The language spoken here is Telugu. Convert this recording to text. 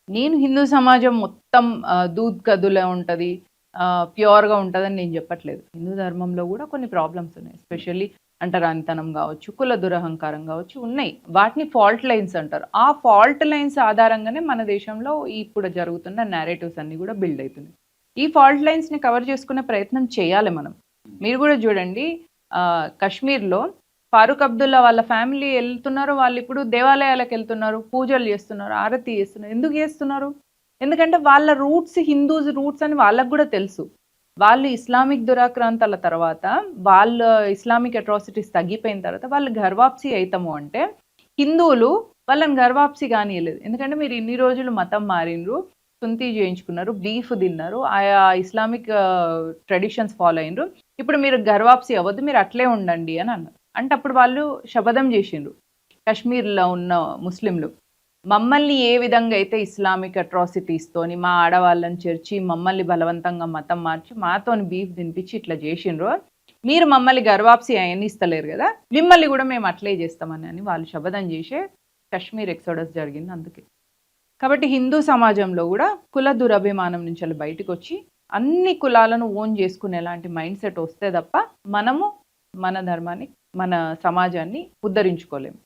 నేను హిందూ సమాజం మొత్తం దూద్ కదులే ఉంటది. ప్యూర్‌గా ఉంటదని నేను చెప్పట్లేదు. హిందూ ధర్మంలో గూడా కొన్ని ప్రాబ్లమ్స్ ఉన్నాయి. ఎస్పెషల్లీ అంటరానితనం గావచ్చు, కుల దురహంకారం గావచ్చు ఉన్నాయి. వాటిని ఫాల్ట్ లైన్స్ అంటారు. ఆ ఫాల్ట్ లైన్స్ ఆధారంగానే మన దేశంలో ఇప్పుడు జరుగుతున్న నేరేటివ్స్ అన్నీ గూడా బిల్డ్ అయితున్నాయి. ఈ ఫాల్ట్ లైన్స్‌ని కవర్ చేసుకునే ప్రయత్నం చేయాలి మనం. మీరు గూడా జూడండి కశ్మీర్‌లో ఫారూక్ అబ్దుల్లా వాళ్ళ ఫ్యామిలీ ఎళ్తున్నారు. వాళ్ళిప్పుడు దేవాలయాలకెళ్తున్నారు. పూజలు జేస్తున్నారు. ఆరతి జేస్తున్నారు. ఎందుకు జేస్తున్నారు? ఎందుకంటే వాళ్ళ రూట్స్ హిందూస్ రూట్స్ అని వాళ్ళకి గూడా తెలుసు. వాళ్ళు ఇస్లామిక్ దురాక్రాంతాల తర్వాత, వాళ్ళ ఇస్లామిక్ అట్రాసిటీస్ తగ్గిపోయిన తర్వాత వాళ్ళు ఘర్వాప్సీ అయితము అంటే, హిందువులు వాళ్ళని ఘర్వాప్సీ గానీయలేదు. ఎందుకంటే మీరు ఇన్ని రోజులు మతం మారిండ్రు, సున్నతీ చేయించుకున్నారు, బీఫ్ తిన్నారు, ఆయా ఇస్లామిక్ ట్రెడిషన్స్ ఫాలో అయిండ్రు. ఇప్పుడు మీరు ఘర్వాప్సీ అవ్వద్దు. మీరు అట్లే ఉండండి అని అన్నారు. అంటే అప్పుడు వాళ్ళు శపథం చేసిండ్రు. కశ్మీర్‌లో ఉన్న ముస్లింలు. మమ్మల్ని ఏ విధంగా అయితే ఇస్లామిక్ అట్రాసిటీస్‌తోని మా ఆడవాళ్ళని చేర్చి, మమ్మల్ని బలవంతంగా మతం మార్చి, మాతోని బీఫ్ తినిపించి ఇట్లా చేసిండ్రో, మీరు మమ్మల్ని గర్వాప్సీ అయనిస్తలేరు గదా! మిమ్మల్ని గూడా మేము అట్లే చేస్తామని వాళ్ళు శపథం చేసే కశ్మీర్ ఎక్సోడస్ జరిగింది అందుకే. కాబట్టి హిందూ సమాజంలో గూడా కుల దురభిమానం నుంచెల్లి బయటికొచ్చి, అన్ని కులాలను ఓన్ చేసుకునేలాంటి మైండ్ సెట్ వస్తే తప్ప, మనము మన ధర్మాన్ని, మన సమాజాన్ని ఉద్ధరించుకోలేము.